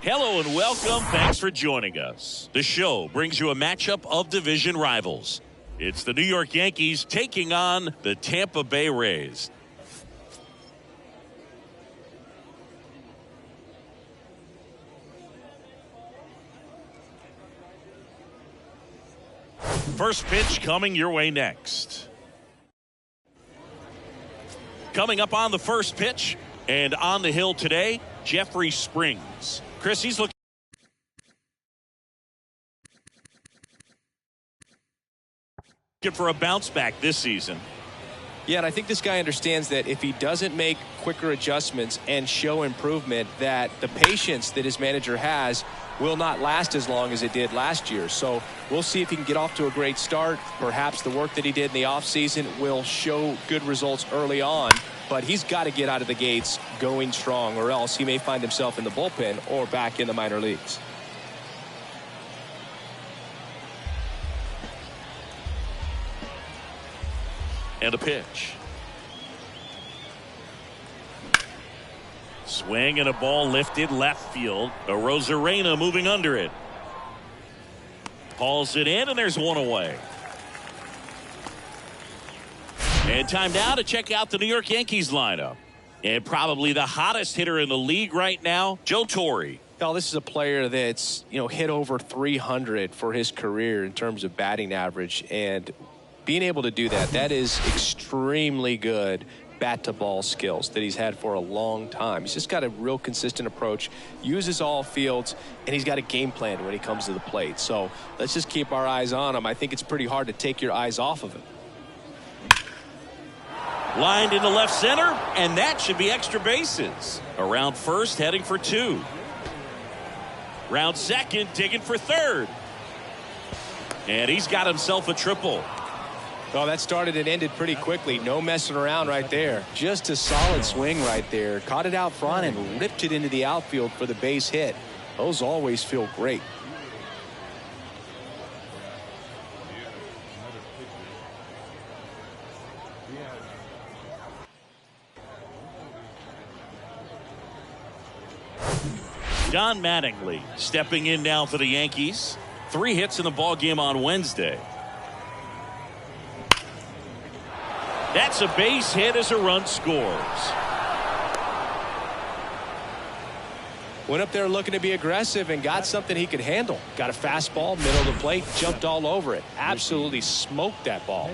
Hello and welcome. Thanks for joining us. The show brings you a matchup of division rivals. It's the New York Yankees taking on the Tampa Bay Rays. First pitch coming your way next. Coming up on the first pitch and on the hill today, Jeffrey Springs. Chris, he's looking for a bounce back this season. Yeah, and I think this guy understands that if he doesn't make quicker adjustments and show improvement, that the patience that his manager has will not last as long as it did last year. So we'll see if he can get off to a great start. Perhaps the work that he did in the offseason will show good results early on, but he's got to get out of the gates going strong, or else he may find himself in the bullpen or back in the minor leagues. And a pitch. Swing and a ball lifted left field. Arozarena moving under it. Hauls it in, and there's one away. And time now to check out the New York Yankees lineup. And probably the hottest hitter in the league right now, Joe Torre. Well, this is a player that's, hit over 300 for his career in terms of batting average, and being able to do that is extremely good bat-to-ball skills that he's had for a long time. He's just got a real consistent approach, uses all fields, and he's got a game plan when he comes to the plate. So let's just keep our eyes on him. I think it's pretty hard to take your eyes off of him. Lined into left center, and that should be extra bases. Around first, heading for two. Round second, digging for third. And he's got himself a triple. Oh, that started and ended pretty quickly. No messing around right there. Just a solid swing right there. Caught it out front and ripped it into the outfield for the base hit. Those always feel great. Don Mattingly stepping in now for the Yankees. 3 hits in the ballgame on Wednesday. That's a base hit as a run scores. Went up there looking to be aggressive and got something he could handle. Got a fastball, middle of the plate, jumped all over it. Absolutely smoked that ball.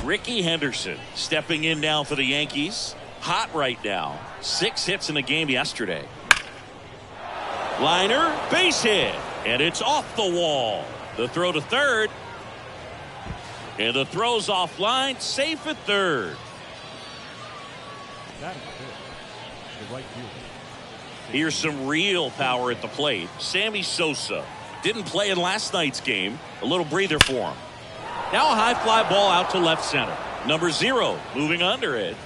Ricky Henderson stepping in now for the Yankees. Hot right now. 6 hits in the game yesterday. Liner, base hit. And it's off the wall. The throw to third. And the throw's offline. Safe at third. Here's some real power at the plate. Sammy Sosa didn't play in last night's game. A little breather for him. Now a high fly ball out to left center. Number 0 moving under it.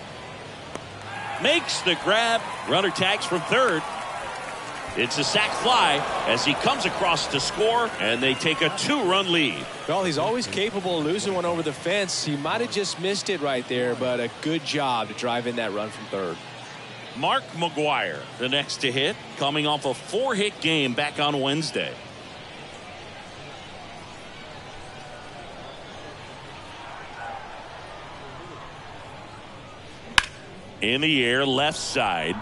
Makes the grab. Runner tags from third. It's a sac fly as he comes across to score, and they take a 2-run lead. Well, he's always capable of losing one over the fence. He might have just missed it right there, but a good job to drive in that run from third. Mark McGwire, the next to hit, coming off a 4-hit game back on Wednesday. In the air, left side.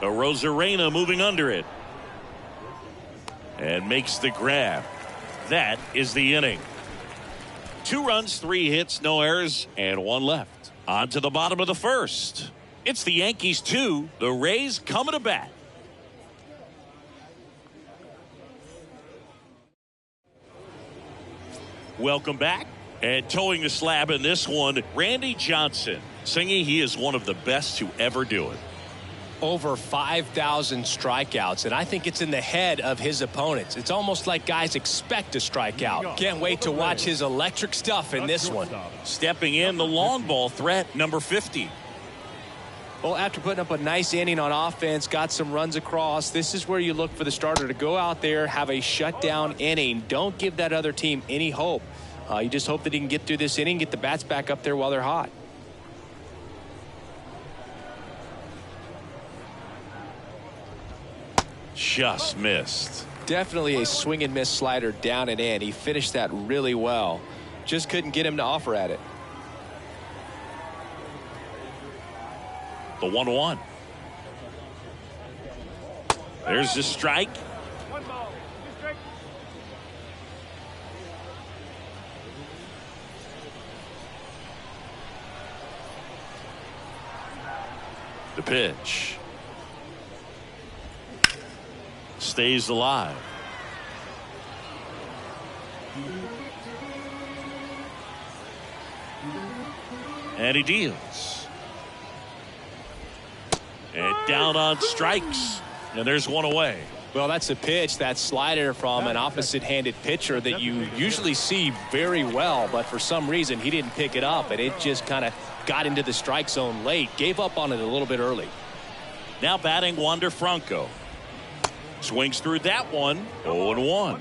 Arozarena moving under it. And makes the grab. That is the inning. 2 runs, 3 hits, no errors, and 1 left. On to the bottom of the first. It's the Yankees 2. The Rays coming to bat. Welcome back. And towing the slab in this one, Randy Johnson, singing he is one of the best to ever do it. Over 5,000 strikeouts, and I think it's in the head of his opponents. It's almost like guys expect to strike out. Can't wait to watch his electric stuff in this one. Stepping in, the long ball threat, number 50. Well, after putting up a nice inning on offense, got some runs across, this is where you look for the starter to go out there, have a shutdown inning. Don't give that other team any hope. You just hope that he can get through this inning, get the bats back up there while they're hot. Just missed. Definitely a swing and miss slider down and in. He finished that really well. Just couldn't get him to offer at it. The 1-1. There's the strike. The pitch. Stays alive. And he deals. And down on strikes. And there's one away. Well, that's a pitch, that slider from an opposite-handed pitcher that you usually see very well, but for some reason he didn't pick it up, and it just kind of got into the strike zone late. Gave up on it a little bit early. Now batting Wander Franco. Swings through that one. 0-1.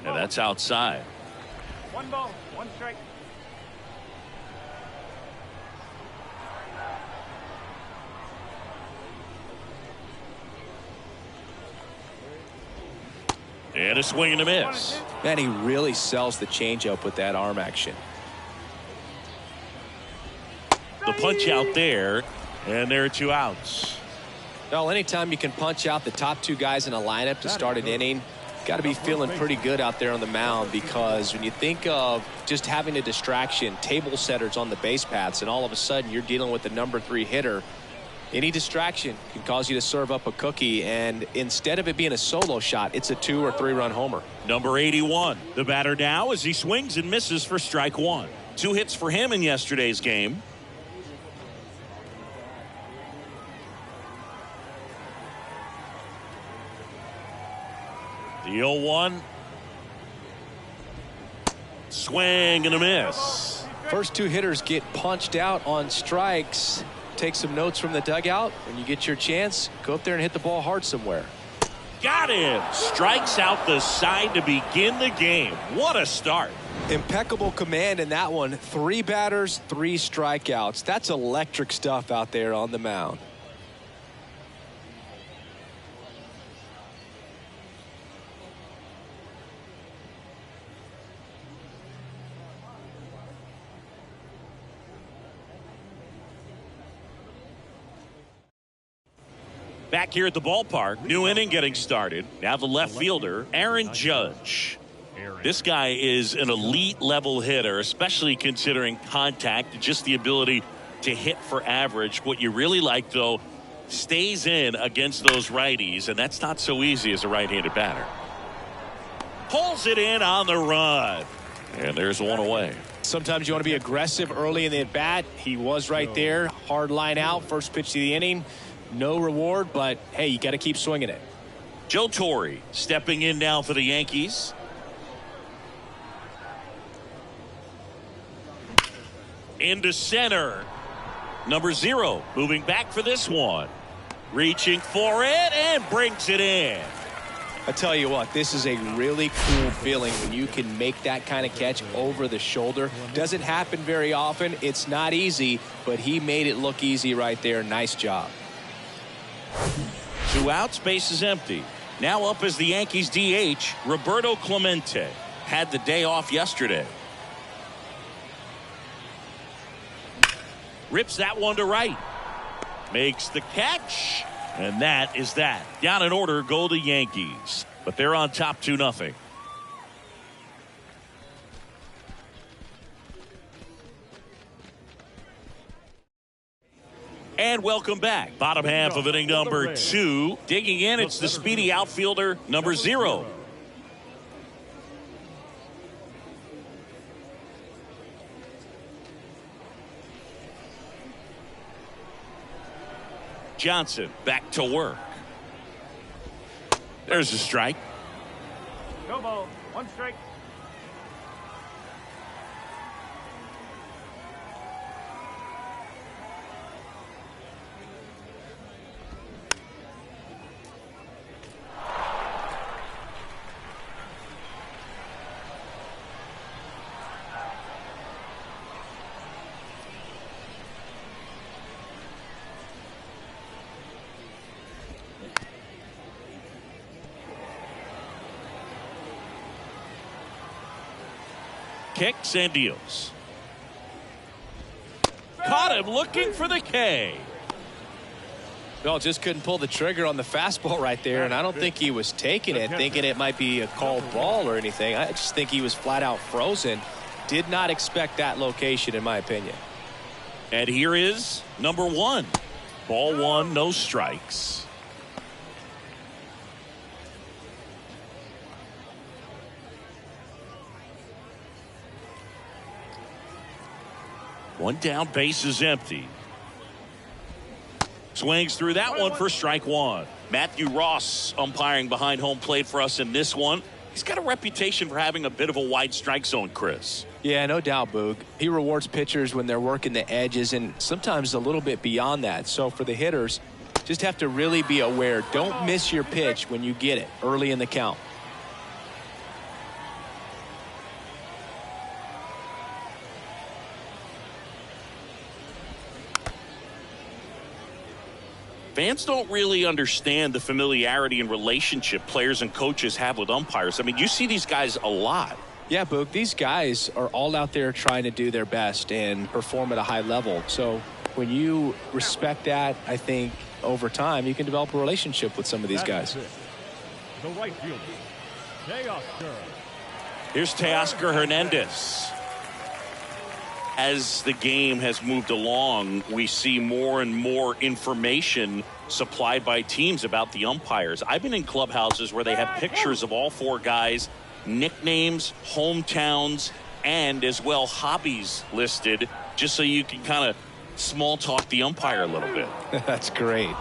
And that's outside. 1 ball, 1 strike. And a swing and a miss. Man, he really sells the changeup with that arm action. The punch out there, and there are 2 outs. Well, anytime you can punch out the top 2 guys in a lineup to start an inning, got to be feeling pretty good out there on the mound, because when you think of just having a distraction, table setters on the base paths, and all of a sudden you're dealing with the number 3 hitter, any distraction can cause you to serve up a cookie, and instead of it being a solo shot, it's a 2 or 3 run homer. Number 81, the batter now, as he swings and misses for strike 1. 2 hits for him in yesterday's game. The 0-1. Swing and a miss. First 2 hitters get punched out on strikes. Take some notes from the dugout. When you get your chance, go up there and hit the ball hard somewhere. Got him. Strikes out the side to begin the game. What a start. Impeccable command in that one. 3 batters, 3 strikeouts. That's electric stuff out there on the mound. Back here at the ballpark, new inning getting started. Now the left fielder, Aaron Judge. This guy is an elite level hitter, especially considering contact, just the ability to hit for average. What you really like, though, stays in against those righties, and that's not so easy as a right-handed batter. Pulls it in on the run, and there's one away. Sometimes you want to be aggressive early in the at-bat. He was right there. Hard line out, first pitch of the inning. No reward, but hey, you got to keep swinging it. Joe Torre stepping in now for the Yankees. Into center. Number 0 moving back for this one. Reaching for it and brings it in. I tell you what, this is a really cool feeling when you can make that kind of catch over the shoulder. Doesn't happen very often. It's not easy, but he made it look easy right there. Nice job. 2 outs, base is empty. Now up as the Yankees DH, Roberto Clemente. Had the day off yesterday. Rips that one to right. Makes the catch. And that is that. Down in order go the Yankees. But they're on top 2-0. And welcome back. Bottom half of inning number 2. Digging in, it's the speedy outfielder, number 0. Johnson back to work. There's a strike. No ball, 1 strike. kicks and deals. Caught him looking for the K. Well, just couldn't pull the trigger on the fastball right there, and I don't think he was taking it, thinking it might be a called ball or anything. I just think he was flat out frozen. Did not expect that location, in my opinion. And here is number 1. Ball 1, no strikes. One down, base is empty. Swings through that one for strike 1. Matthew Ross umpiring behind home plate for us in this one. He's got a reputation for having a bit of a wide strike zone, Chris. Yeah, no doubt, Boog. He rewards pitchers when they're working the edges and sometimes a little bit beyond that. So for the hitters, just have to really be aware. Don't miss your pitch when you get it early in the count. Fans don't really understand the familiarity and relationship players and coaches have with umpires. I mean, you see these guys a lot. Yeah, Boog, these guys are all out there trying to do their best and perform at a high level. So when you respect that, I think over time you can develop a relationship with some of these guys. The right fielder, Teoscar. Here's Teoscar Hernandez. As the game has moved along, we see more and more information supplied by teams about the umpires. I've been in clubhouses where they have pictures of all 4 guys, nicknames, hometowns, and as well hobbies listed, just so you can kind of small talk the umpire a little bit. That's great.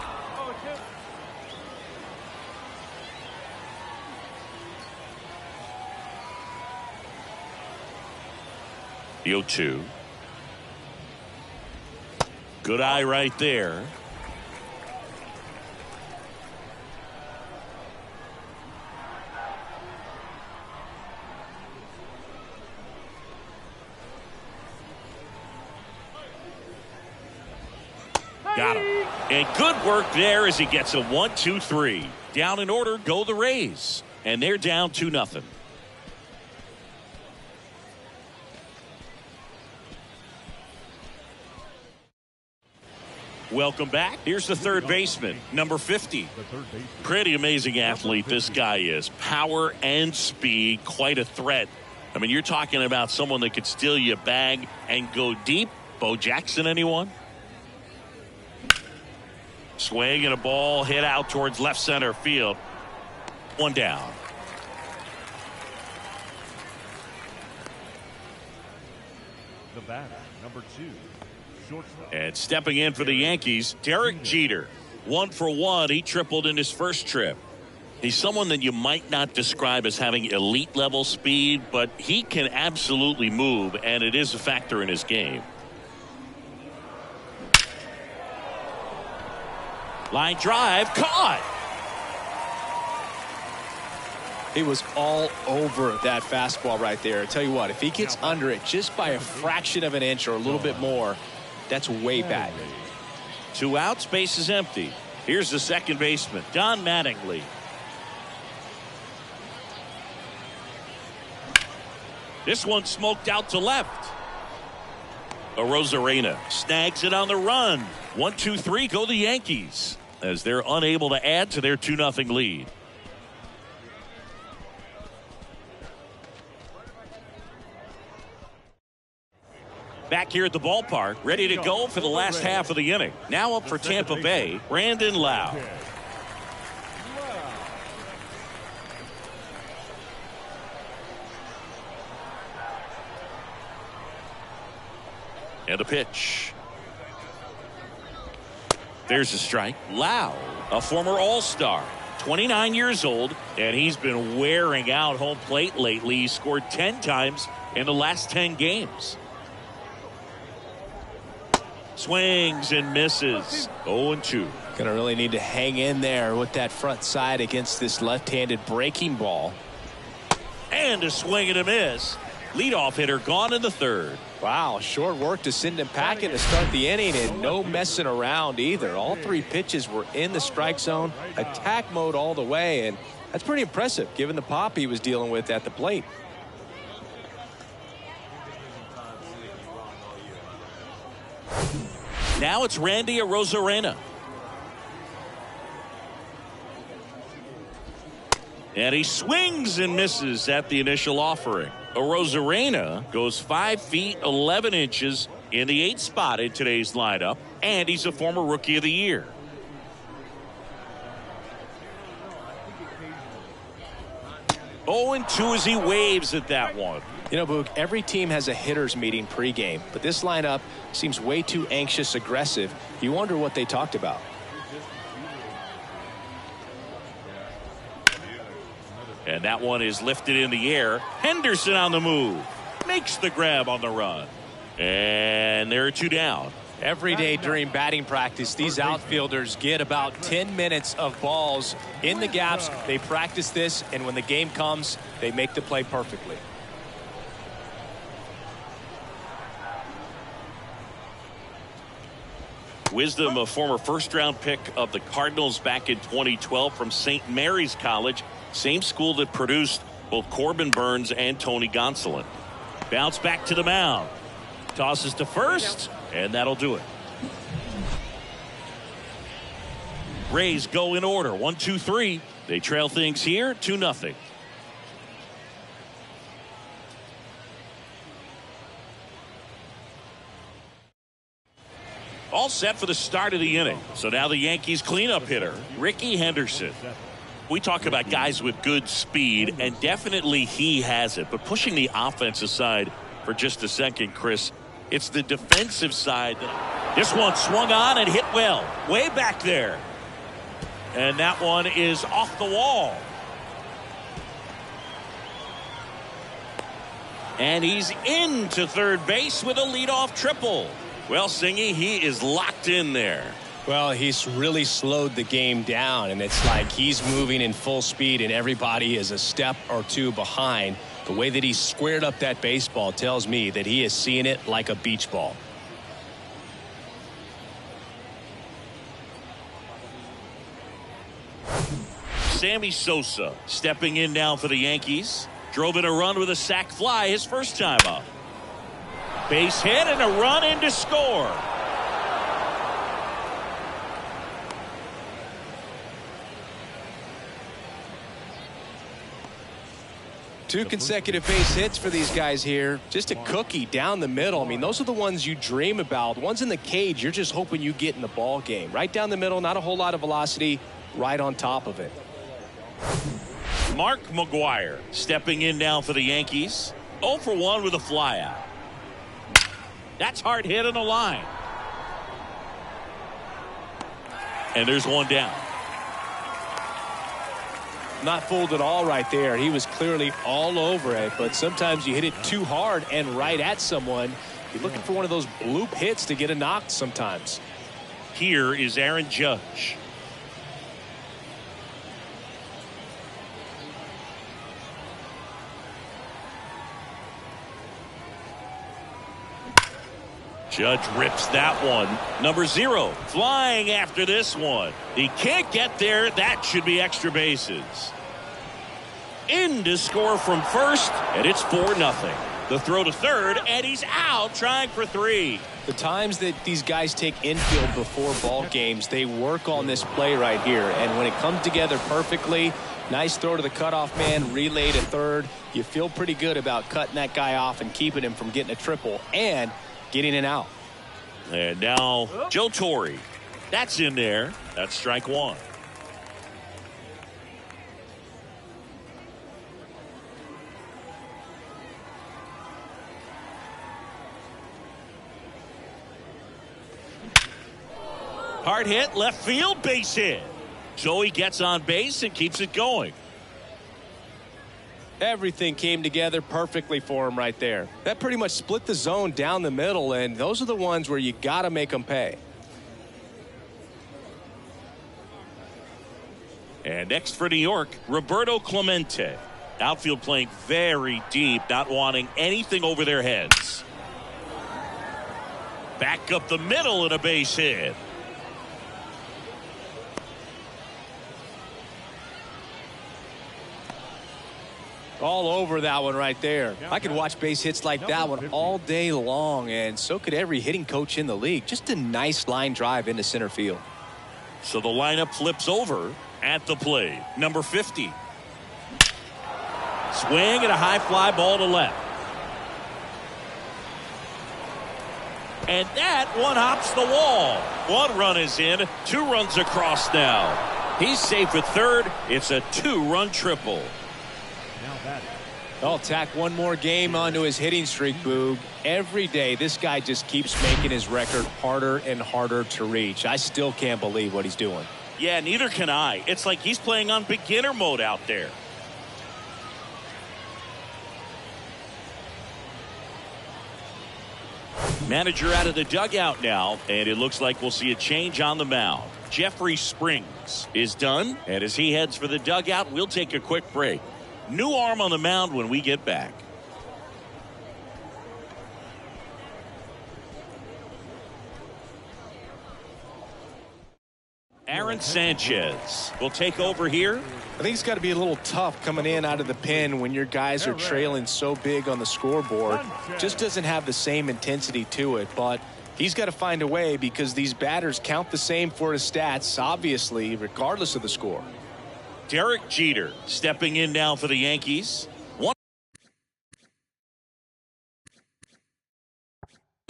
The 0-2. Good eye right there. Got him. And good work there as he gets a 1-2-3. Down in order, go the Rays. And they're down 2-0. Welcome back. Here's the third baseman, number 50. Pretty amazing athlete this guy is. Power and speed, quite a threat. I mean, you're talking about someone that could steal you a bag and go deep. Bo Jackson, anyone? Swing and a ball hit out towards left center field. One down. The batter, number 2. And stepping in for the Yankees, Derek Jeter. 1 for 1. He tripled in his first trip. He's someone that you might not describe as having elite level speed, but he can absolutely move, and it is a factor in his game. Line drive, caught. He was all over that fastball right there. I tell you what, if he gets under it just by a fraction of an inch or a little bit more, that's way back. 2 outs, base is empty. Here's the second baseman, Don Mattingly. This one smoked out to left. Arozarena snags it on the run. 1-2-3, go the Yankees as they're unable to add to their 2-0 lead. Back here at the ballpark, ready to go for the last half of the inning. Now up for Tampa Bay, Brandon Lau. And a pitch. There's a strike. Lau, a former All-Star, 29 years old, and he's been wearing out home plate lately. He scored 10 times in the last 10 games. Swings and misses. 0-2. Gonna really need to hang in there with that front side against this left-handed breaking ball. And a swing and a miss. Leadoff hitter gone in the third. Wow, short work to send him packing to start the inning, and no messing around either. All 3 pitches were in the strike zone, attack mode all the way, and that's pretty impressive given the pop he was dealing with at the plate. Now it's Randy Arozarena. And he swings and misses at the initial offering. Arozarena goes 5 feet 11 inches in the 8th spot in today's lineup, and he's a former Rookie of the Year. Oh, and 2 as he waves at that one. You know, Boog, every team has a hitters meeting pregame, but this lineup seems way too anxious, aggressive. You wonder what they talked about. And that one is lifted in the air. Henderson on the move. Makes the grab on the run. And there are 2 down. Every day during batting practice, these outfielders get about 10 minutes of balls in the gaps. They practice this, and when the game comes, they make the play perfectly. Wisdom, a former first-round pick of the Cardinals back in 2012 from St. Mary's College, same school that produced both Corbin Burns and Tony Gonsolin. Bounce back to the mound. Tosses to first, and that'll do it. Rays go in order. 1, 2, 3. They trail things here 2-0. All set for the start of the inning. So now the Yankees cleanup hitter, Ricky Henderson. We talk about guys with good speed, and definitely he has it. But pushing the offense aside for just a second, Chris, it's the defensive side. This one swung on and hit well. Way back there. And that one is off the wall. And he's into third base with a leadoff triple. Well, Singy, he is locked in there. Well, he's really slowed the game down, and it's like he's moving in full speed, and everybody is a step or 2 behind. The way that he squared up that baseball tells me that he is seeing it like a beach ball. Sammy Sosa stepping in now for the Yankees. Drove in a run with a sac fly his first time up. Base hit and a run in to score. Two consecutive base hits for these guys here. Just a cookie down the middle. I mean, those are the ones you dream about. The ones in the cage, you're just hoping you get in the ball game. Right down the middle, not a whole lot of velocity, right on top of it. Mark McGwire stepping in now for the Yankees. 0 for 1 with a flyout. That's hard hit on the line. And there's 1 down. Not fooled at all right there. He was clearly all over it, but sometimes you hit it too hard and right at someone. You're looking for one of those bloop hits to get a knock sometimes. Here is Aaron Judge. Judge rips that one. Number 0 flying after this one. He can't get there. That should be extra bases. In to score from first, and it's 4-0. The throw to third, and he's out trying for 3. The times that these guys take infield before ball games, they work on this play right here. And when it comes together perfectly, nice throw to the cutoff man, relay to third. You feel pretty good about cutting that guy off and keeping him from getting a triple and getting an out. And now Joe Torre. That's in there. That's strike 1. Hard hit, left field, base hit. Joey gets on base and keeps it going. Everything came together perfectly for him right there. That pretty much split the zone down the middle, and those are the ones where you got to make them pay. And next for New York, Roberto Clemente. Outfield playing very deep, not wanting anything over their heads. Back up the middle and a base hit. All over that one right there. I could watch base hits like that one all day long, and so could every hitting coach in the league. Just a nice line drive into center field. So the lineup flips over at the plate. Number 50. Swing and a high fly ball to left. And that one hops the wall. 1 run is in. 2 runs across now. He's safe at third. It's a 2-run triple. I'll tack one more game onto his hitting streak, Boog. Every day, this guy just keeps making his record harder and harder to reach. I still can't believe what he's doing. Yeah, neither can I. It's like he's playing on beginner mode out there. Manager out of the dugout now, and it looks like we'll see a change on the mound. Jeffrey Springs is done, and as he heads for the dugout, we'll take a quick break. New arm on the mound when we get back. Aaron Sanchez will take over here. I think it's got to be a little tough coming in out of the pen when your guys are trailing so big on the scoreboard. Just doesn't have the same intensity to it, but he's got to find a way because these batters count the same for his stats, obviously, regardless of the score. Derek Jeter stepping in now for the Yankees. 1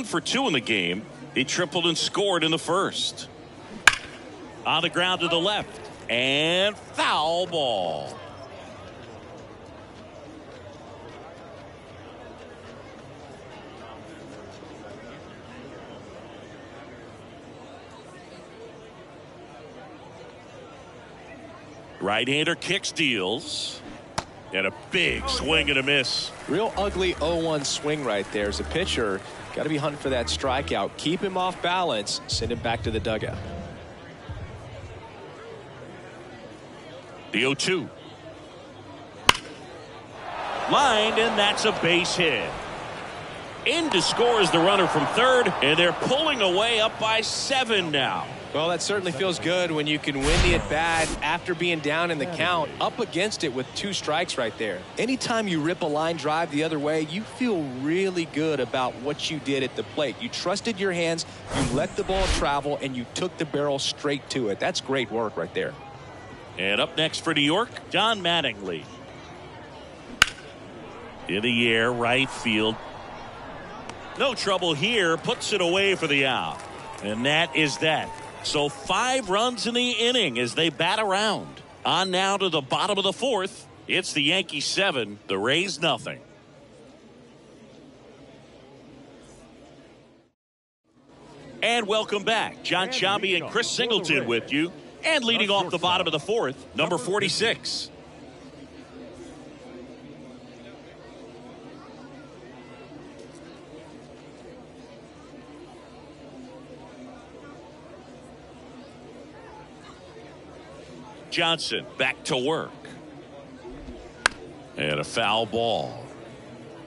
for 2 in the game. He tripled and scored in the first. On the ground to the left. And foul ball. Right-hander kicks, deals. And a big swing and a miss. Real ugly 0-1 swing right there. As a pitcher, got to be hunting for that strikeout. Keep him off balance. Send him back to the dugout. The 0-2. Lined, and that's a base hit. In to score is the runner from third, and they're pulling away up by 7 now. Well, that certainly feels good when you can win the at-bat after being down in the count, up against it with 2 strikes right there. Anytime you rip a line drive the other way, you feel really good about what you did at the plate. You trusted your hands, you let the ball travel, and you took the barrel straight to it. That's great work right there. And up next for New York, Don Mattingly. In the air, right field. No trouble here, puts it away for the out. And that is that. So 5 runs in the inning as they bat around. On now to the bottom of the 4th. It's the Yankees 7, the Rays nothing. And welcome back. John Chambi and Chris Singleton with you. And leading off the bottom of the 4th, number 46. Johnson back to work. And a foul ball.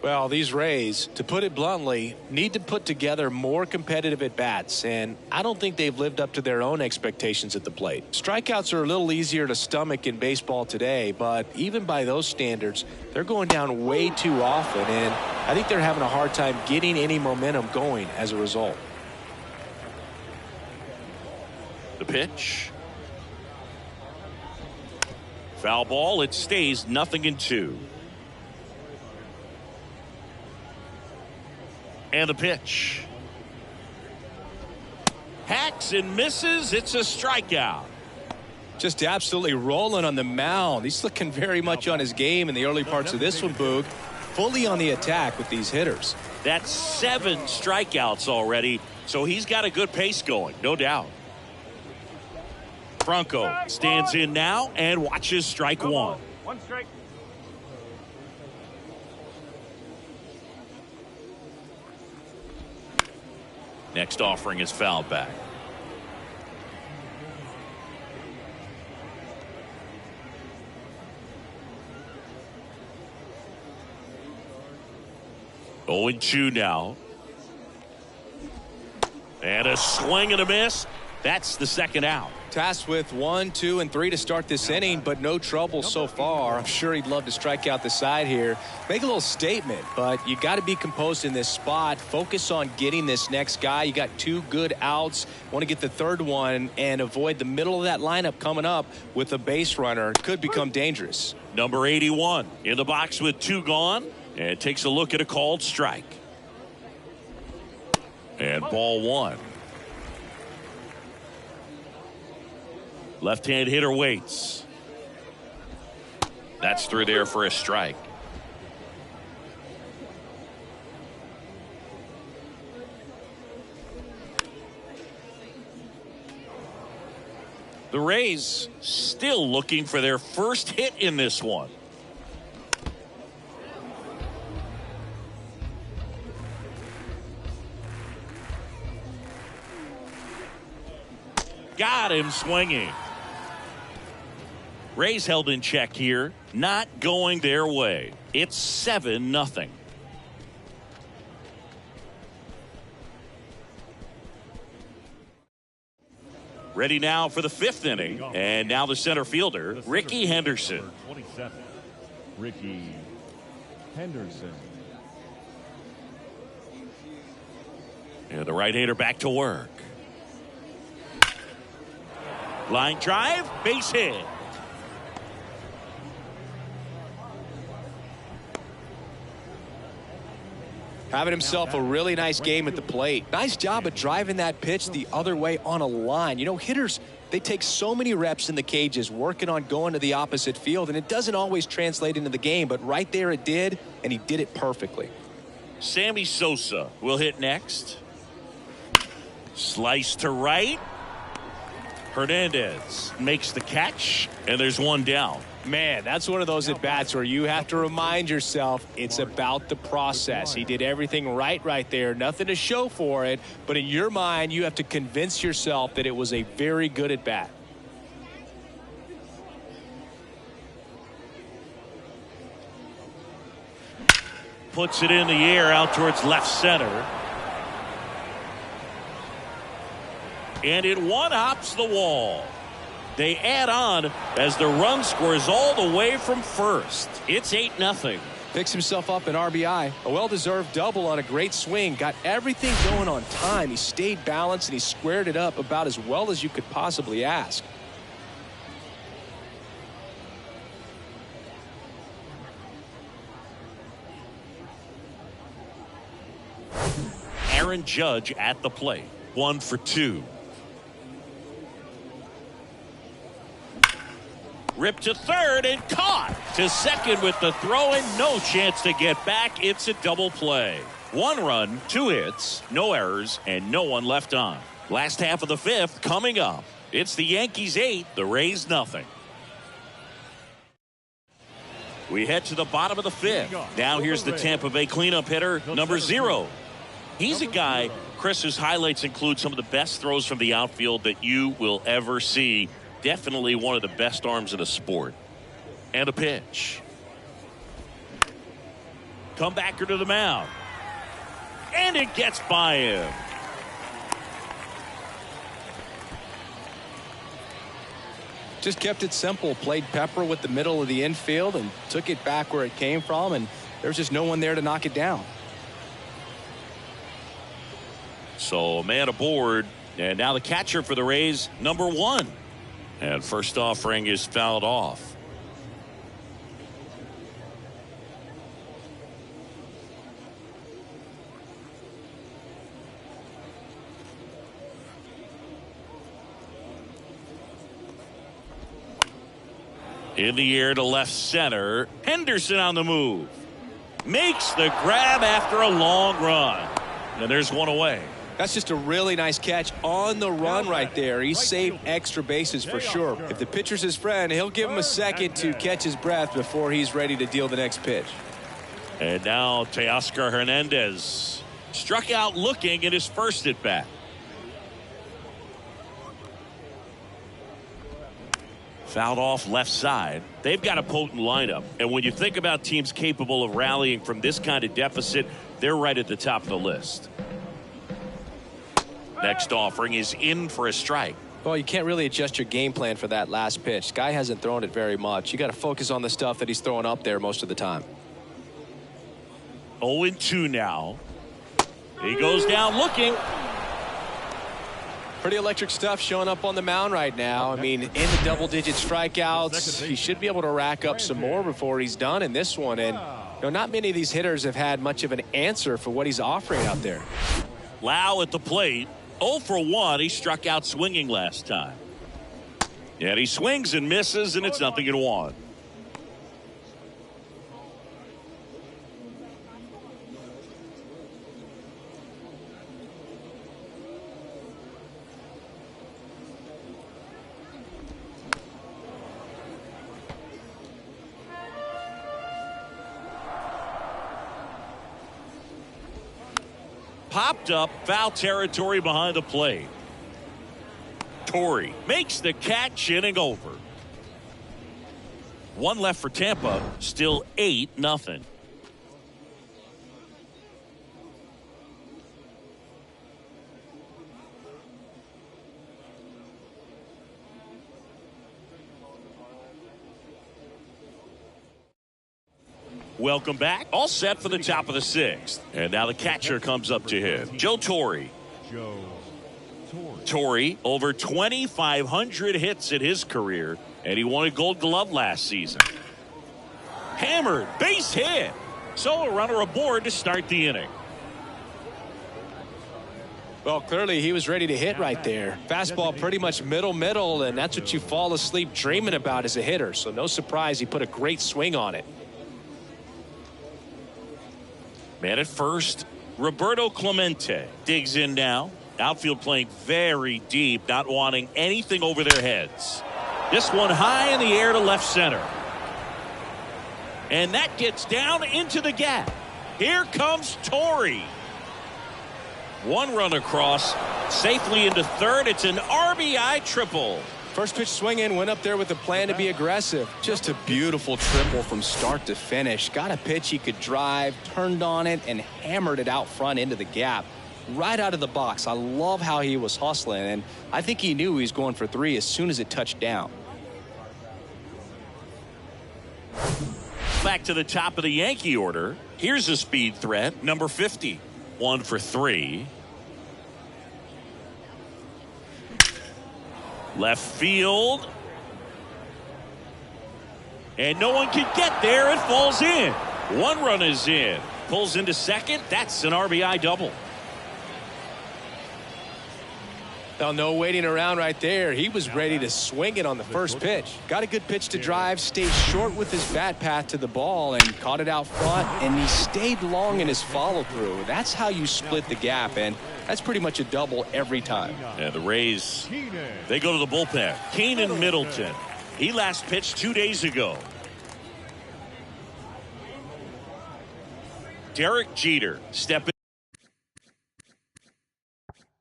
Well, these Rays, to put it bluntly, need to put together more competitive at-bats, and I don't think they've lived up to their own expectations at the plate. Strikeouts are a little easier to stomach in baseball today, but even by those standards, they're going down way too often, and I think they're having a hard time getting any momentum going as a result. The pitch. Foul ball. It stays 0-2. And the pitch. Hacks and misses. It's a strikeout. Just absolutely rolling on the mound. He's looking very much on his game in the early parts of this one, Boog. Fully on the attack with these hitters. That's 7 strikeouts already, so he's got a good pace going, no doubt. Franco stands in now and watches strike 1. 1 strike. Next offering is fouled back. Oh, 0-2 now. And a swing and a miss. That's the second out. Tasked with 1, 2, and 3 to start this inning, but no trouble so far. I'm sure he'd love to strike out the side here. Make a little statement, but you got to be composed in this spot. Focus on getting this next guy. You got 2 good outs. Want to get the 3rd one and avoid the middle of that lineup coming up with a base runner. Could become dangerous. Number 81 in the box with 2 gone, and takes a look at a called strike. And ball 1. Left-hand hitter waits. That's through there for a strike. The Rays still looking for their first hit in this one. Got him swinging. Rays held in check here, not going their way. It's 7-0. Ready now for the 5th inning, and now the center fielder, Ricky Henderson. 27, Ricky Henderson. And the right-hander back to work. Line drive, base hit. Having himself a really nice game at the plate. Nice job of driving that pitch the other way on a line. You know, hitters, they take so many reps in the cages working on going to the opposite field, and it doesn't always translate into the game, but right there it did, and he did it perfectly. Sammy Sosa will hit next. Slice to right. Hernandez makes the catch, and there's 1 down. Man, that's one of those at-bats where you have to remind yourself it's about the process. He did everything right there. Nothing to show for it, but in your mind, you have to convince yourself that it was a very good at-bat. Puts it in the air out towards left center. And it one-hops the wall. They add on as the run scores all the way from first. It's 8-0. Picks himself up an RBI. A well-deserved double on a great swing. Got everything going on time. He stayed balanced and he squared it up about as well as you could possibly ask. Aaron Judge at the plate. 1 for 2. Ripped to third and caught to second with the throw and no chance to get back. It's a double play. 1 run, 2 hits, no errors, and no one left on. Last half of the 5th coming up. It's the Yankees 8, the Rays 0. We head to the bottom of the 5th. Now here's the Tampa Bay cleanup hitter, number 0. He's a guy, Chris, whose highlights include some of the best throws from the outfield that you will ever see. Definitely one of the best arms in the sport. And a pitch. Comebacker to the mound. And it gets by him. Just kept it simple. Played pepper with the middle of the infield and took it back where it came from, and there's just no one there to knock it down. So a man aboard, and now the catcher for the Rays, number 1. And first offering is fouled off. In the air to left center. Henderson on the move. Makes the grab after a long run. And there's 1 away. That's just a really nice catch on the run right there. He saved extra bases for sure. If the pitcher's his friend, he'll give him a second to catch his breath before he's ready to deal the next pitch. And now Teoscar Hernandez struck out looking at his first at bat. Fouled off left side. They've got a potent lineup. And when you think about teams capable of rallying from this kind of deficit, they're right at the top of the list. Next offering is in for a strike. Well, you can't really adjust your game plan for that last pitch. Guy hasn't thrown it very much. You got to focus on the stuff that he's throwing up there most of the time. 0-2 now. He goes down looking. Pretty electric stuff showing up on the mound right now. I mean, in the double-digit strikeouts, he should be able to rack up some more before he's done in this one. And not many of these hitters have had much of an answer for what he's offering out there. Lau at the plate. 0 for 1. He struck out swinging last time. And he swings and misses, and it's 0-1. Popped up, foul territory behind the plate. Torrey makes the catch, inning over. One left for Tampa, still 8-0. Welcome back. All set for the top of the 6th. And now the catcher comes up to him. Joe Torre. Torre, over 2,500 hits in his career, and he won a Gold Glove last season. Hammered, base hit. So a runner aboard to start the inning. Well, clearly he was ready to hit right there. Fastball pretty much middle, and that's what you fall asleep dreaming about as a hitter. So no surprise he put a great swing on it. Man at first, Roberto Clemente digs in now. Outfield playing very deep, not wanting anything over their heads. This one high in the air to left center. And that gets down into the gap. Here comes Torrey. One run across, safely into third. It's an RBI triple. First pitch swinging, went up there with a plan to be aggressive. Just a beautiful triple from start to finish. Got a pitch he could drive, turned on it, and hammered it out front into the gap. Right out of the box. I love how he was hustling, and I think he knew he was going for 3 as soon as it touched down. Back to the top of the Yankee order. Here's a speed threat, number 50. 1 for 3. Left field. And no one can get there. It falls in. 1 run is in. Pulls into second. That's an RBI double. Well, no waiting around right there. He was ready to swing it on the first pitch. Got a good pitch to drive, stayed short with his bat path to the ball, and caught it out front, and he stayed long in his follow-through. That's how you split the gap, and that's pretty much a double every time. Yeah, the Rays, they go to the bullpen. Keenan Middleton. He last pitched 2 days ago. Derek Jeter stepping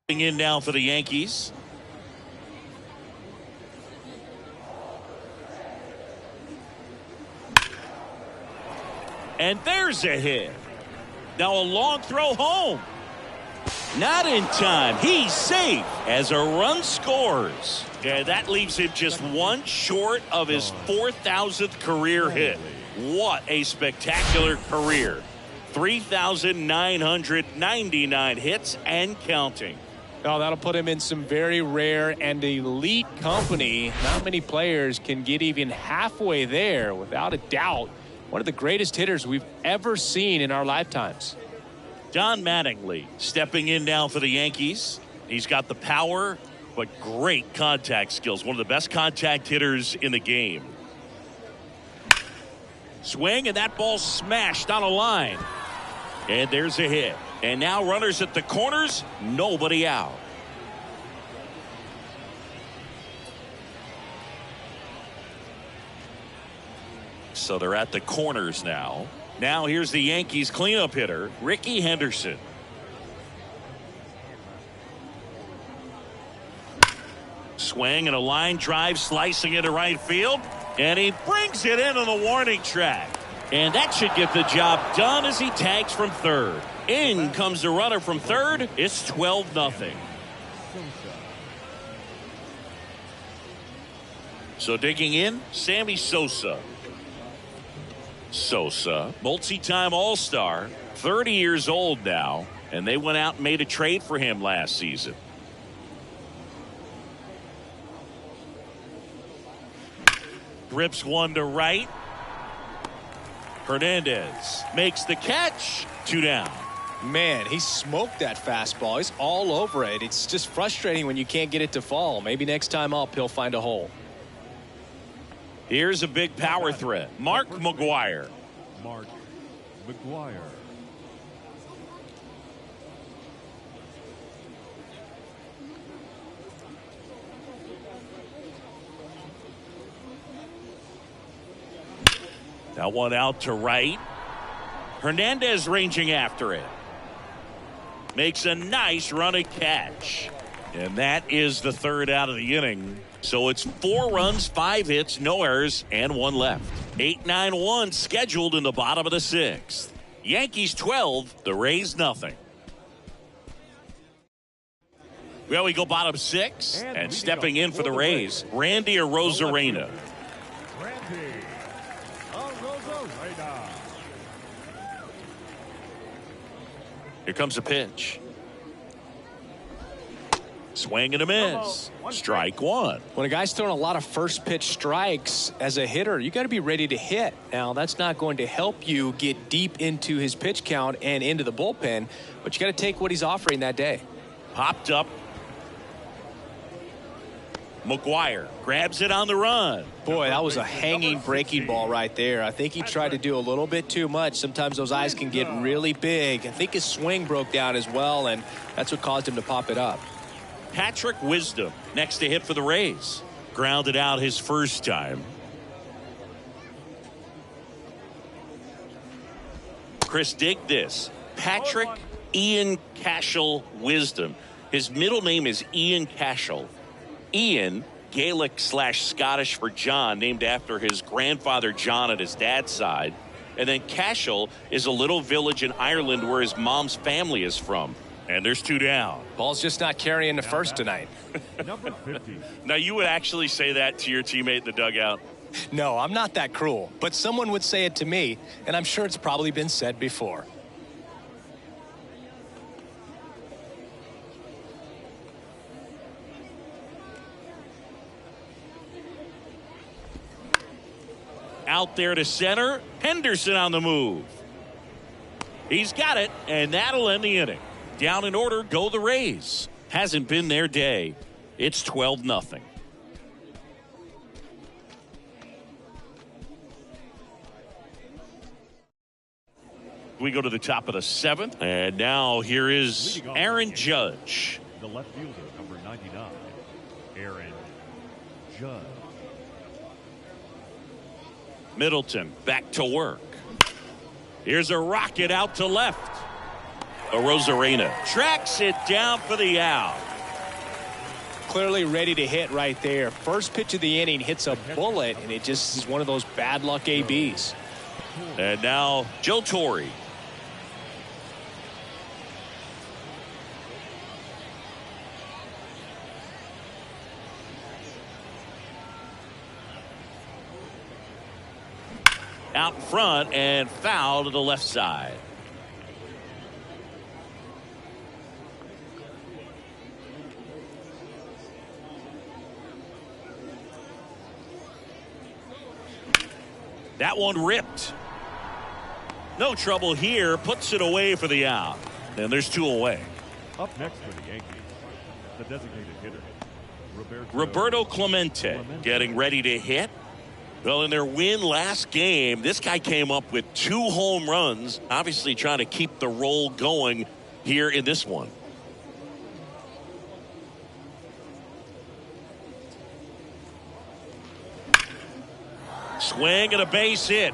in now for the Yankees. And there's a hit. Now a long throw home. Not in time. He's safe as a run scores. And that leaves him just 1 short of his 4,000th career hit. What a spectacular career. 3,999 hits and counting. Oh, that'll put him in some very rare and elite company. Not many players can get even halfway there, without a doubt. One of the greatest hitters we've ever seen in our lifetimes. Don Mattingly stepping in now for the Yankees. He's got the power, but great contact skills. One of the best contact hitters in the game. Swing, and that ball smashed on a line. And there's a hit. And now runners at the corners, nobody out. So they're at the corners now. Now here's the Yankees cleanup hitter, Ricky Henderson. Swing and a line drive slicing into right field. And he brings it into the warning track. And that should get the job done as he tags from third. In comes the runner from third. It's 12-0. So digging in, Sammy Sosa. Sosa, multi-time All-Star, 30 years old now, and they went out and made a trade for him last season. Rips one to right. Hernandez makes the catch. 2 down. Man, he smoked that fastball. He's all over it. It's just frustrating when you can't get it to fall. Maybe next time up he'll find a hole. Here's a big power threat. Mark McGwire. Mark McGwire. That one out to right. Hernandez ranging after it. Makes a nice running catch. And that is the 3rd out of the inning. So it's 4 runs, 5 hits, no errors, and 1 left. 8-9-1 scheduled in the bottom of the 6th. Yankees 12, the Rays nothing. Well, we go bottom 6, and stepping in for the Rays, Randy Arozarena. Randy Arozarena. Here comes a pitch. Swing and a miss. Strike 1. When a guy's throwing a lot of first pitch strikes as a hitter, you got to be ready to hit. Now, that's not going to help you get deep into his pitch count and into the bullpen, but you got to take what he's offering that day. Popped up. McGwire grabs it on the run. Boy, that was a hanging breaking ball right there. I think he tried to do a little bit too much. Sometimes those eyes can get really big. I think his swing broke down as well, and that's what caused him to pop it up. Patrick Wisdom next to hit for the Rays. Grounded out his first time. Chris, dig this. Patrick Ian Cashel Wisdom. His middle name is Ian Cashel. Ian, Gaelic/Scottish for John, named after his grandfather John at his dad's side. And then Cashel is a little village in Ireland where his mom's family is from. And there's 2 down. Ball's just not carrying the first tonight. Number 50. Now, you would actually say that to your teammate in the dugout? No, I'm not that cruel, but someone would say it to me, and I'm sure it's probably been said before. Out there to center. Henderson on the move. He's got it, and that'll end the inning. Down in order, go the Rays. Hasn't been their day. It's 12-0. We go to the top of the 7th, and now here is Aaron Judge. The left fielder, number 99, Aaron Judge. Middleton back to work. Here's a rocket out to left. Arozarena tracks it down for the out. Clearly ready to hit right there. First pitch of the inning hits a bullet, and it just is one of those bad luck ABs. And now Joe Torre. Out in front and foul to the left side. That one ripped. No trouble here. Puts it away for the out. And there's 2 away. Up next for the Yankees, the designated hitter, Roberto Clemente getting ready to hit. Well, in their win last game, this guy came up with 2 home runs, obviously trying to keep the roll going here in this one. Swing and a base hit.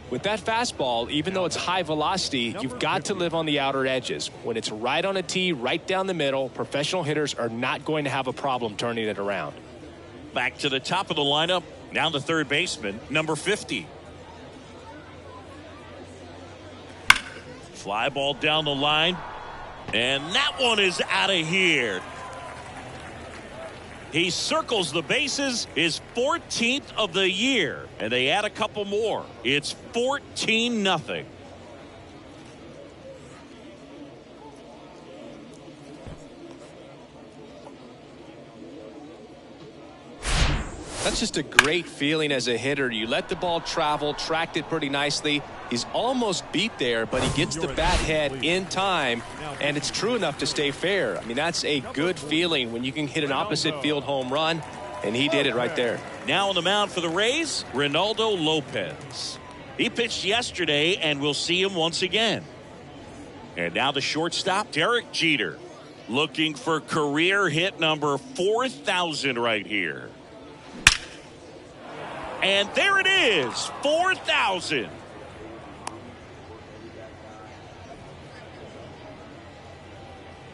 With that fastball, even though it's high velocity, you've got to live on the outer edges. When it's right on a tee, right down the middle, professional hitters are not going to have a problem turning it around. Back to the top of the lineup. Now the third baseman, number 50. Fly ball down the line. And that one is out of here. He circles the bases, his 14th of the year. And they add a couple more. It's 14-0. That's just a great feeling as a hitter. You let the ball travel, tracked it pretty nicely. He's almost beat there, but he gets the bat head in time, and it's true enough to stay fair. I mean, that's a good feeling when you can hit an opposite field home run, and he did it right there. Now on the mound for the Rays, Ronaldo Lopez. He pitched yesterday, and we'll see him once again. And now the shortstop, Derek Jeter, looking for career hit number 4,000 right here. And there it is, 4,000.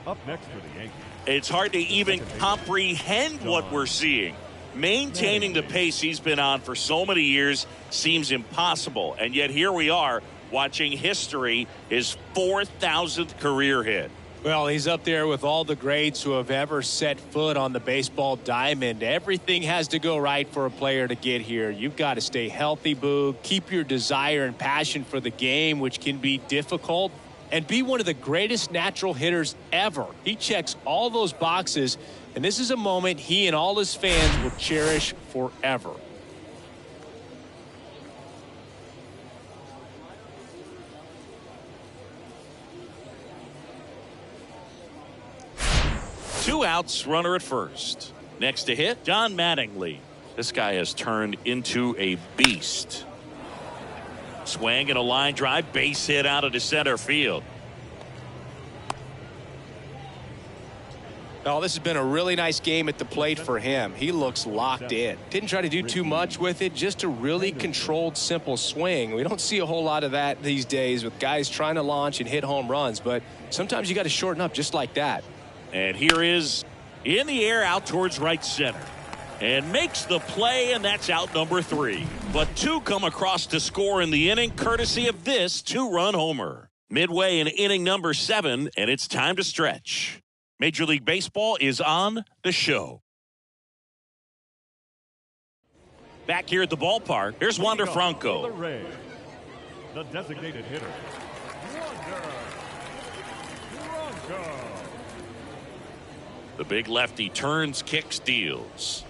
Up next for the Yankees. It's hard to even comprehend what we're seeing. Maintaining the pace he's been on for so many years seems impossible. And yet here we are watching history, his 4,000th career hit. Well, he's up there with all the greats who have ever set foot on the baseball diamond. Everything has to go right for a player to get here. You've got to stay healthy, Boog. Keep your desire and passion for the game, which can be difficult, and be one of the greatest natural hitters ever. He checks all those boxes, and this is a moment he and all his fans will cherish forever. Two outs, runner at first. Next to hit, John Mattingly. This guy has turned into a beast. Swing and a line drive, base hit out into center field. Oh, this has been a really nice game at the plate for him. He looks locked in. Didn't try to do too much with it, just a really controlled, simple swing. We don't see a whole lot of that these days with guys trying to launch and hit home runs, but sometimes you got to shorten up just like that. And here is in the air out towards right center. And makes the play, and that's out number 3. But 2 come across to score in the inning, courtesy of this 2-run homer. Midway in inning number 7, and it's time to stretch. Major League Baseball is on the show. Back here at the ballpark, here's Wander Franco. The Rays, the designated hitter, Wander Franco. The big lefty turns, kicks, deals.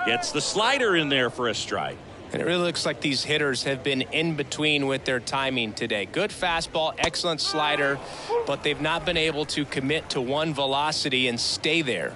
Gets the slider in there for a strike. And it really looks like these hitters have been in between with their timing today. Good fastball, excellent slider, but they've not been able to commit to one velocity and stay there.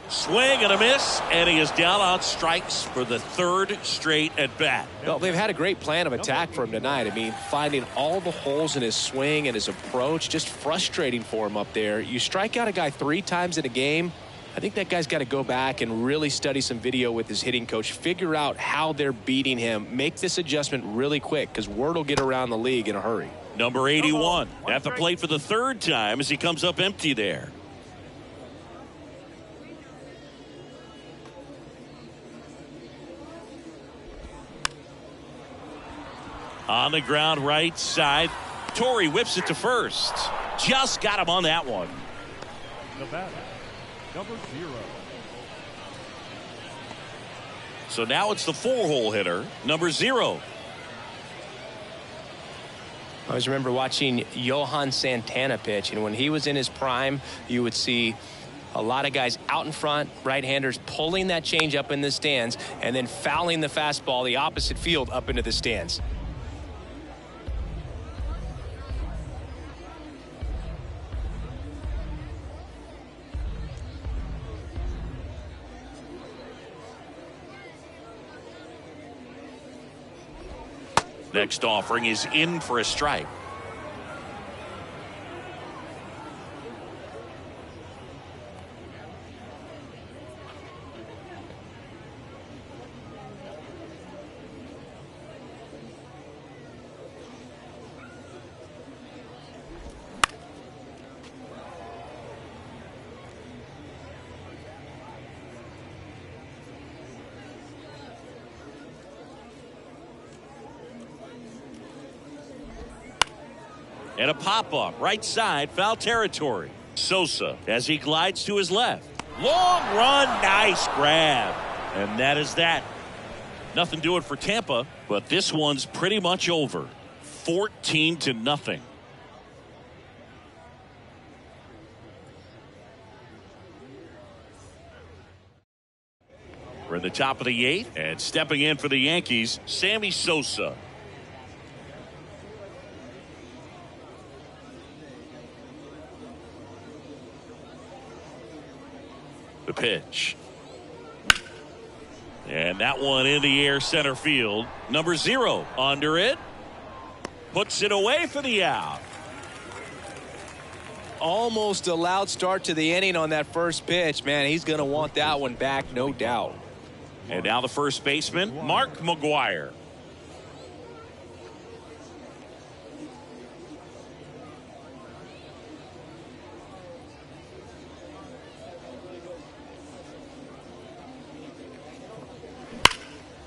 Swing and a miss, and he is down on strikes for the 3rd straight at bat. Well, they've had a great plan of attack for him tonight. I mean, finding all the holes in his swing and his approach, just frustrating for him up there. You strike out a guy 3 times in a game, I think that guy's got to go back and really study some video with his hitting coach, figure out how they're beating him, make this adjustment really quick, because word will get around the league in a hurry. Number 81 at the plate for the 3rd time as he comes up empty there. On the ground right side, Torrey whips it to first. Just got him on that one. The batter, number 0. So now it's the 4-hole hitter, number 0. I always remember watching Johan Santana pitch, and when he was in his prime, you would see a lot of guys out in front, right-handers pulling that change up in the stands and then fouling the fastball the opposite field up into the stands. Next offering is in for a strike. And a pop-up right side, foul territory. Sosa as he glides to his left. Long run, nice grab. And that is that. Nothing doing for Tampa, but this one's pretty much over. 14-0. We're in the top of the 8th, and stepping in for the Yankees, Sammy Sosa. The pitch. And that one in the air center field. Number 0 under it. Puts it away for the out. Almost a loud start to the inning on that first pitch. Man, he's going to want that one back, no doubt. And now the first baseman, Mark McGwire.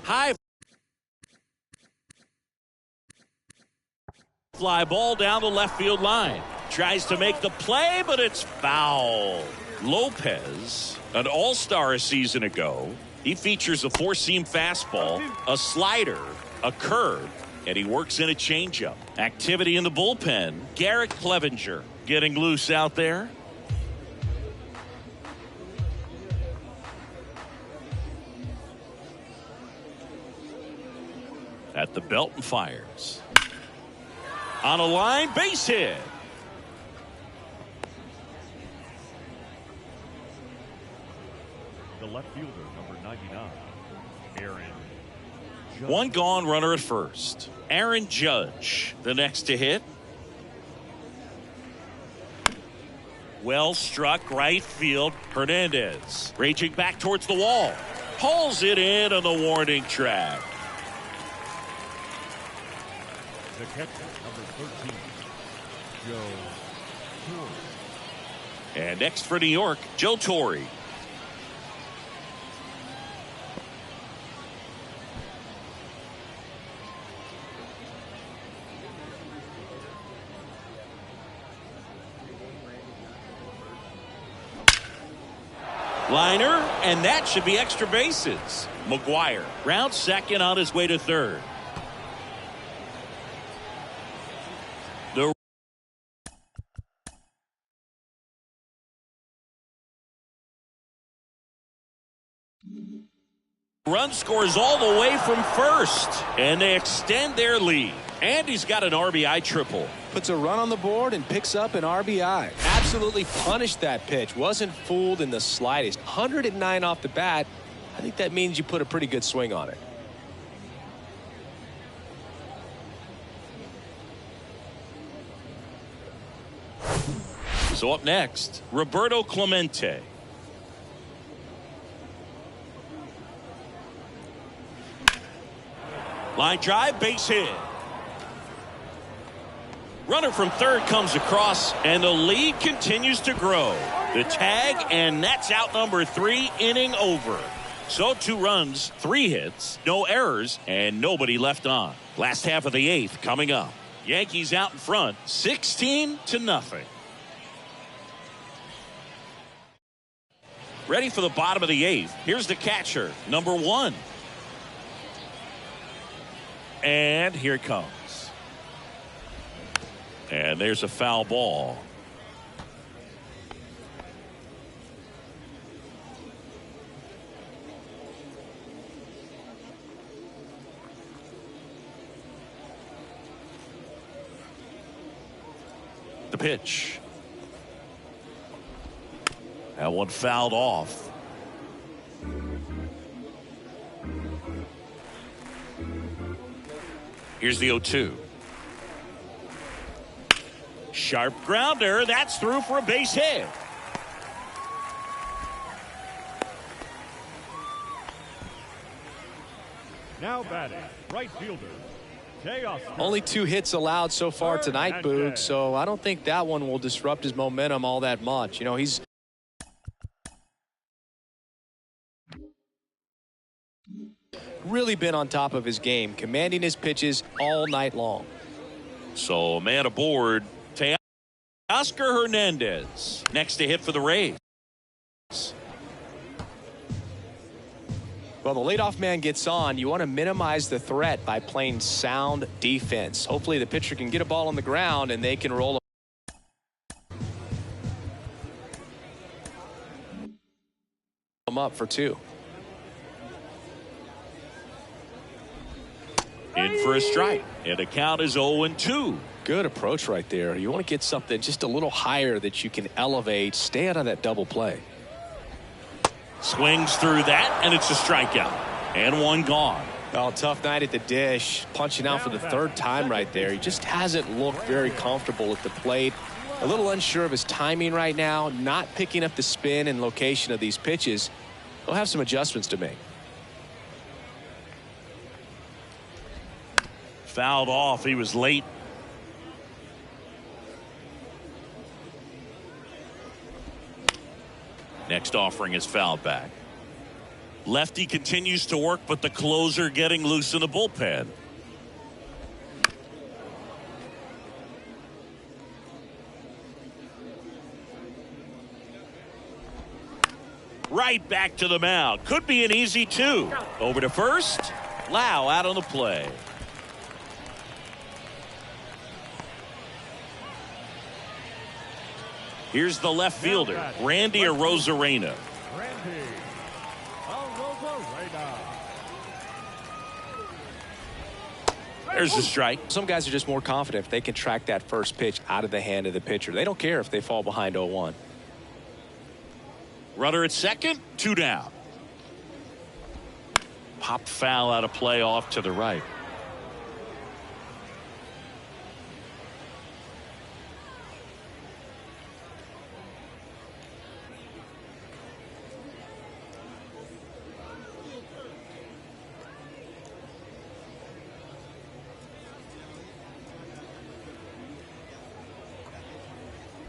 High fly ball down the left field line. Tries to make the play, but it's foul. Lopez, an all-star a season ago. He features a four-seam fastball, a slider, a curve, and he works in a changeup. Activity in the bullpen. Garrett Clevenger getting loose out there. At the belt and fires. On a line, base hit. The left fielder, number 99, Aaron Judge. One gone, runner at first. Aaron Judge, the next to hit. Well struck right field. Hernandez raging back towards the wall. Pulls it in on the warning track. The catcher, number 13, Joe Torre. And next for New York, Joe Torre. Liner, and that should be extra bases. McGwire rounds second on his way to third. The run scores all the way from first, and they extend their lead. And he's got an RBI triple. Puts a run on the board and picks up an RBI. Absolutely punished that pitch. Wasn't fooled in the slightest. 109 off the bat. I think that means you put a pretty good swing on it. So up next, Roberto Clemente. Line drive, base hit. Runner from third comes across, and the lead continues to grow. The tag, and that's out number 3, inning over. So 2 runs, 3 hits, no errors, and nobody left on. Last half of the 8th coming up. Yankees out in front, 16-0. Ready for the bottom of the 8th. Here's the catcher, number 1. And here it comes. And there's a foul ball. The pitch. That one fouled off. Here's the 0-2. Sharp grounder. That's through for a base hit. Now batting, right fielder, Teoscar. Only 2 hits allowed so far tonight, Boog, so I don't think that one will disrupt his momentum all that much. You know, he's really been on top of his game, commanding his pitches all night long. So man aboard Oscar Hernandez next to hit for the Rays. Well, the leadoff man gets on. You want to minimize the threat by playing sound defense. Hopefully the pitcher can get a ball on the ground and they can roll them up for 2. In for a strike, and the count is 0-2. Good approach right there. You want to get something just a little higher that you can elevate. Stay out of that double play. Swings through that, and it's a strikeout. And 1 gone. Oh, tough night at the dish. Punching out for the 3rd time right there. He just hasn't looked very comfortable at the plate. A little unsure of his timing right now. Not picking up the spin and location of these pitches. He'll have some adjustments to make. Fouled off. He was late. Next offering is fouled back. Lefty continues to work, but the closer getting loose in the bullpen. Right back to the mound. Could be an easy 2. Over to first. Lau out on the play. Here's the left fielder, Randy Arozarena. There's a strike. Some guys are just more confident if they can track that first pitch out of the hand of the pitcher. They don't care if they fall behind 0-1. Runner at second, 2 down. Popped foul out of play off to the right.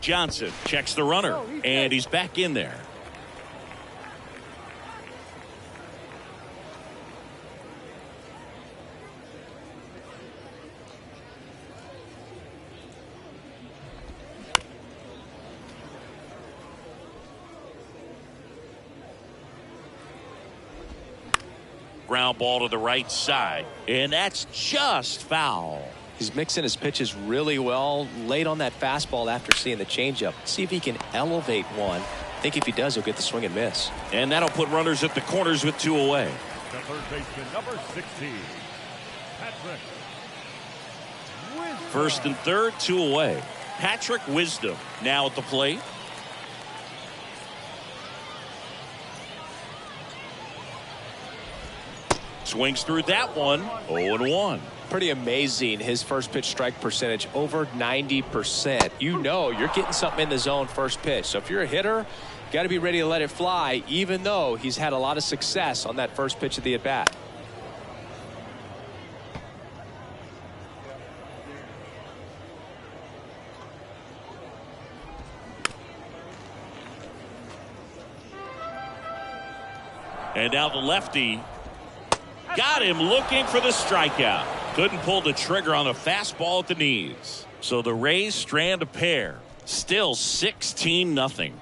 Johnson checks the runner, and he's back in there. Ground ball to the right side, and that's just foul. He's mixing his pitches really well. Late on that fastball after seeing the changeup. See if he can elevate one. I think if he does, he'll get the swing and miss. And that'll put runners at the corners with 2 away. The third baseman, number 16, Patrick Wisdom. First and third, 2 away. Patrick Wisdom now at the plate. Swings through that one. 0-1. Pretty amazing. His first pitch strike percentage over 90%. You know you're getting something in the zone first pitch. So if you're a hitter, you got to be ready to let it fly, even though he's had a lot of success on that first pitch of the at bat. And now the lefty got him looking for the strikeout. Couldn't pull the trigger on the fastball at the knees. So the Rays strand a pair. Still 16-0.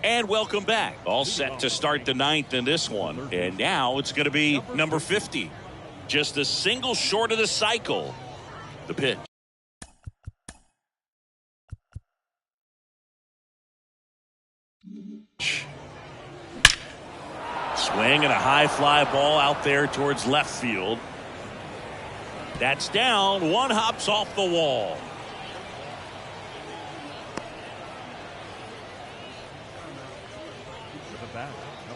And welcome back. All set to start the 9th in this one. And now it's going to be number 50. Just a single short of the cycle. The pitch. Swing and a high fly ball out there towards left field. That's down. One hops off the wall.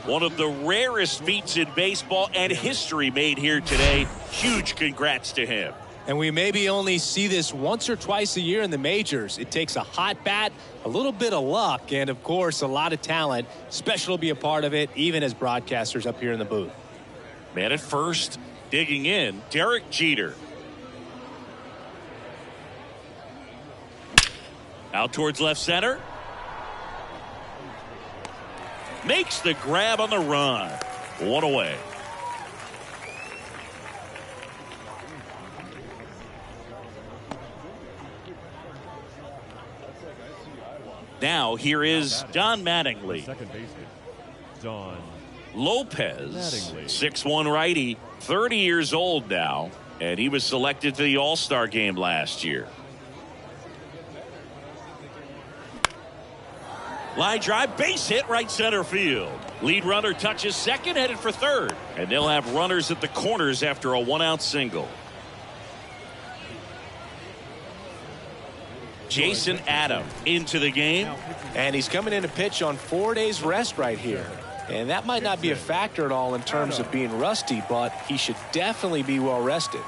One of the rarest feats in baseball and history made here today. Huge congrats to him. And we maybe only see this once or twice a year in the majors. It takes a hot bat, a little bit of luck, and of course a lot of talent. Special to be a part of it, even as broadcasters up here in the booth. Man at first, digging in, Derek Jeter. Out towards left center. Makes the grab on the run. One away. Now here is Don Mattingly. Second baseman, Don Lopez, Mattingly. 6'1" righty, 30 years old now, and he was selected to the All-Star game last year. Line drive, base hit, right center field. Lead runner touches second, headed for third, and they'll have runners at the corners after a one-out single. Jason Adam into the game. And he's coming in to pitch on 4 days rest right here. And that might not be a factor at all in terms of being rusty, but he should definitely be well rested.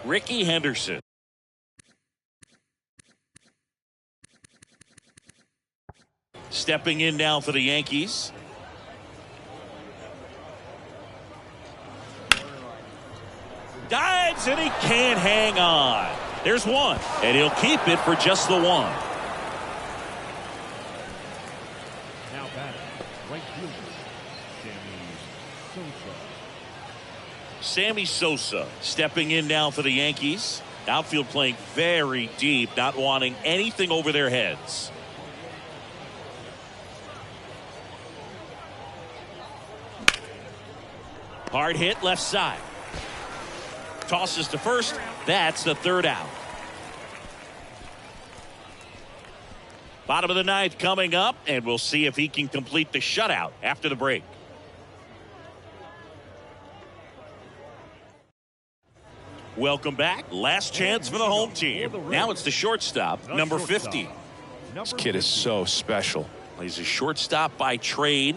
Ricky Henderson. Stepping in now for the Yankees. Dives, and he can't hang on. There's one, and he'll keep it for just the one. Now batting, right fielder, Sammy Sosa stepping in now for the Yankees. Outfield playing very deep, not wanting anything over their heads. Hard hit left side. Tosses to first. That's the third out. Bottom of the ninth coming up, and we'll see if he can complete the shutout after the break. Welcome back. Last chance for the home team. Now it's the shortstop, number 50. This kid is so special. He's a shortstop by trade.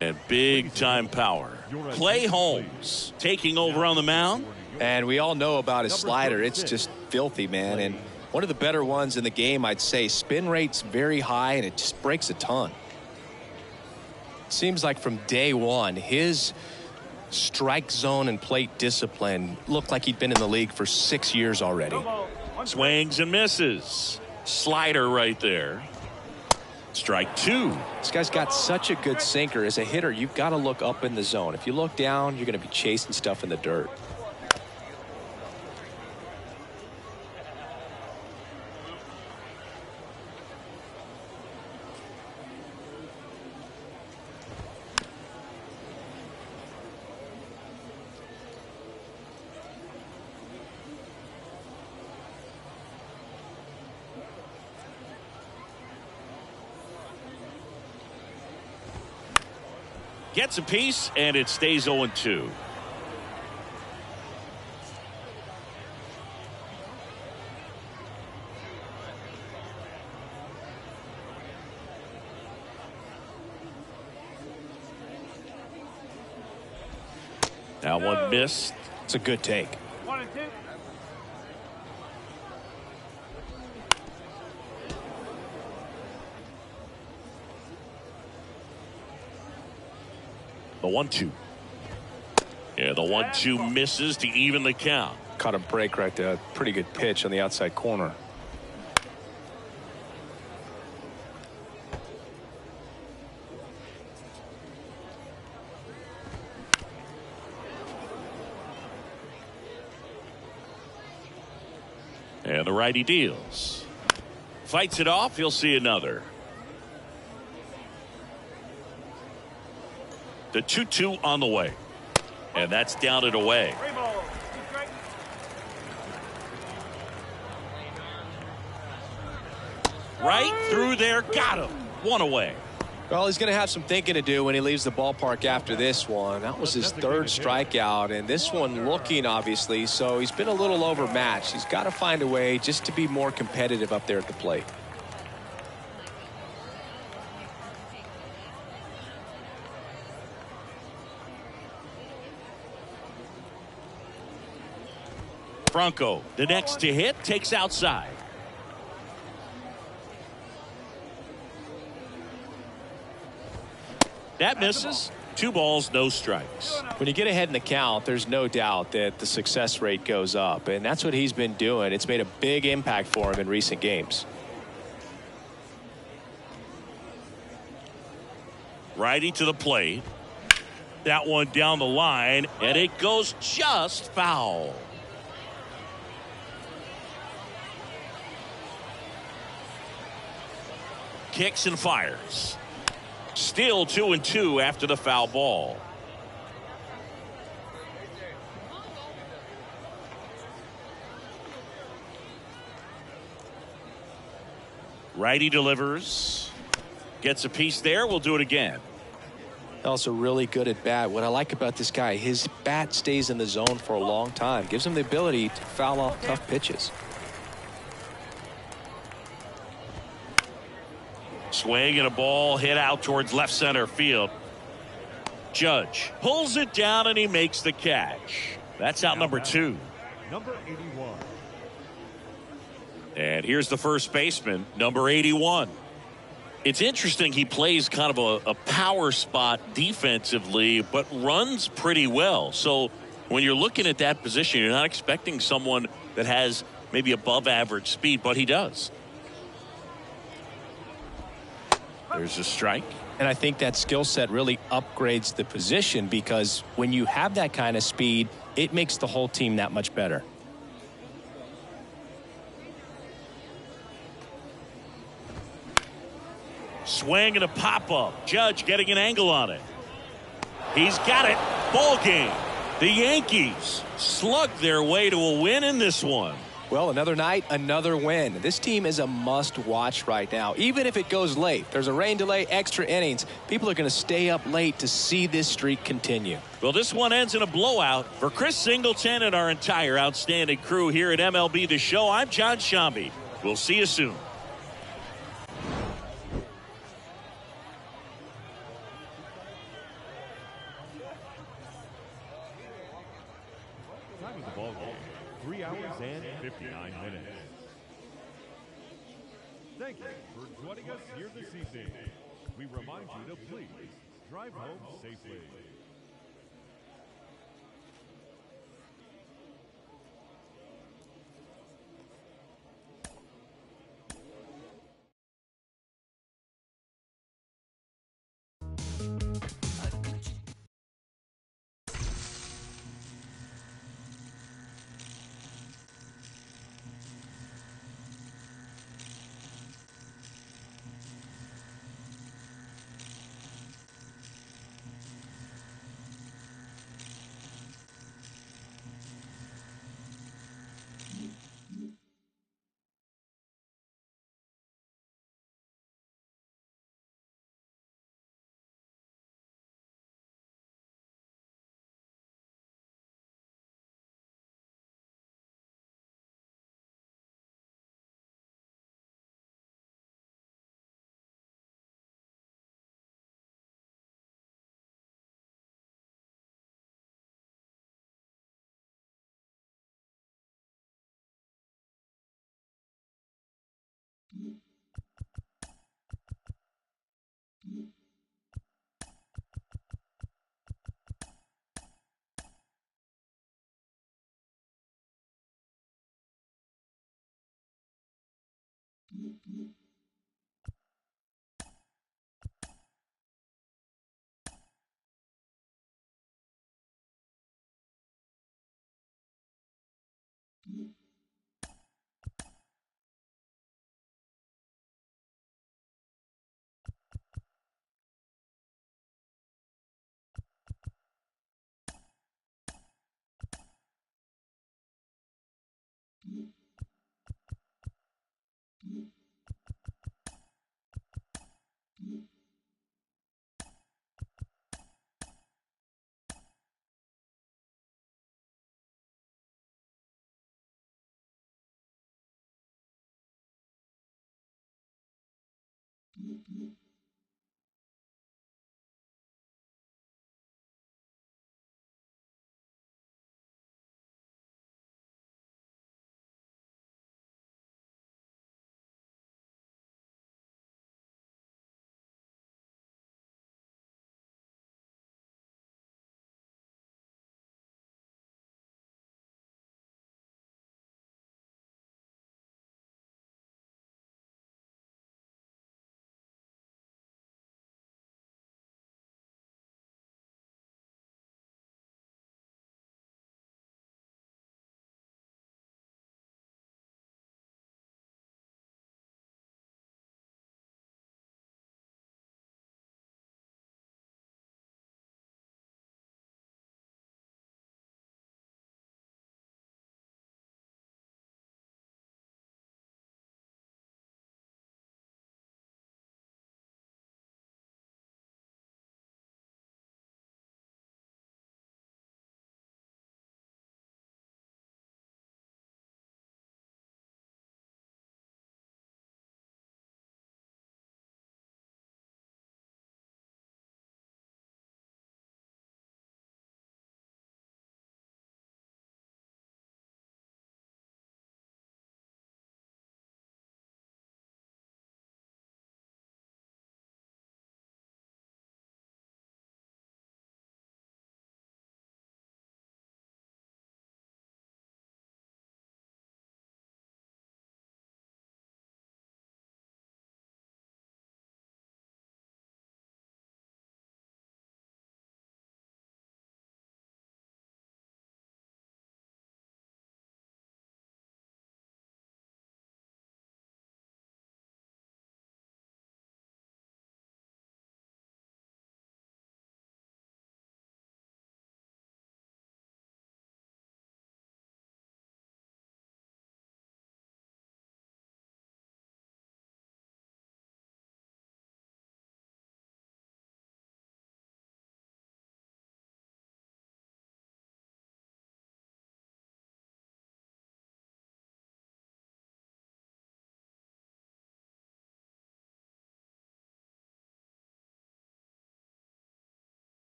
And big time power. Clay Holmes taking over on the mound. And we all know about his slider. It's just filthy, man. And one of the better ones in the game, I'd say. Spin rate's very high, and it just breaks a ton. Seems like from day one, his strike zone and plate discipline looked like he'd been in the league for 6 years already. Swings and misses. Slider right there. Strike two. This guy's got such a good sinker. As a hitter, you've got to look up in the zone. If you look down, you're going to be chasing stuff in the dirt. Gets a piece, and it stays 0-2. Now one missed. It's a good take. 1-2. The 1-2. Yeah, the 1-2 misses to even the count. Caught a break right there. Pretty good pitch on the outside corner. And the righty deals. Fights it off. He'll see another. The 2-2 on the way. And that's down and away. Right through there. Got him. One away. Well, he's going to have some thinking to do when he leaves the ballpark after this one. That was his third strikeout, and this one looking, obviously, so he's been a little overmatched. He's got to find a way just to be more competitive up there at the plate. Franco, the next to hit, takes outside. That misses. 2 balls, no strikes. When you get ahead in the count, there's no doubt that the success rate goes up, and that's what he's been doing. It's made a big impact for him in recent games. Righty to the plate. That one down the line, and it goes just foul. Kicks and fires. Still 2-2 after the foul ball. Righty delivers. Gets a piece there. We'll do it again. Also really good at bat. What I like about this guy, his bat stays in the zone for a long time. Gives him the ability to foul off tough pitches. Swing and a ball hit out towards left center field. Judge pulls it down and he makes the catch. That's out number 2. Number 81. And here's the first baseman, number 81. It's interesting, he plays kind of a power spot defensively, but runs pretty well. So when you're looking at that position, you're not expecting someone that has maybe above average speed, but he does. There's a strike. And I think that skill set really upgrades the position, because when you have that kind of speed, it makes the whole team that much better. Swing and a pop-up. Judge getting an angle on it. He's got it. Ball game. The Yankees slug their way to a win in this one. Well, another night, another win. This team is a must-watch right now. Even if it goes late, there's a rain delay, extra innings, people are going to stay up late to see this streak continue. Well, this one ends in a blowout. For Chris Singleton and our entire outstanding crew here at MLB The Show, I'm John Shambi. We'll see you soon. Time of the ball game, 3 hours and 59 minutes. Thank you for joining us here this evening. We remind you to please drive home safely.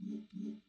Mm-hmm.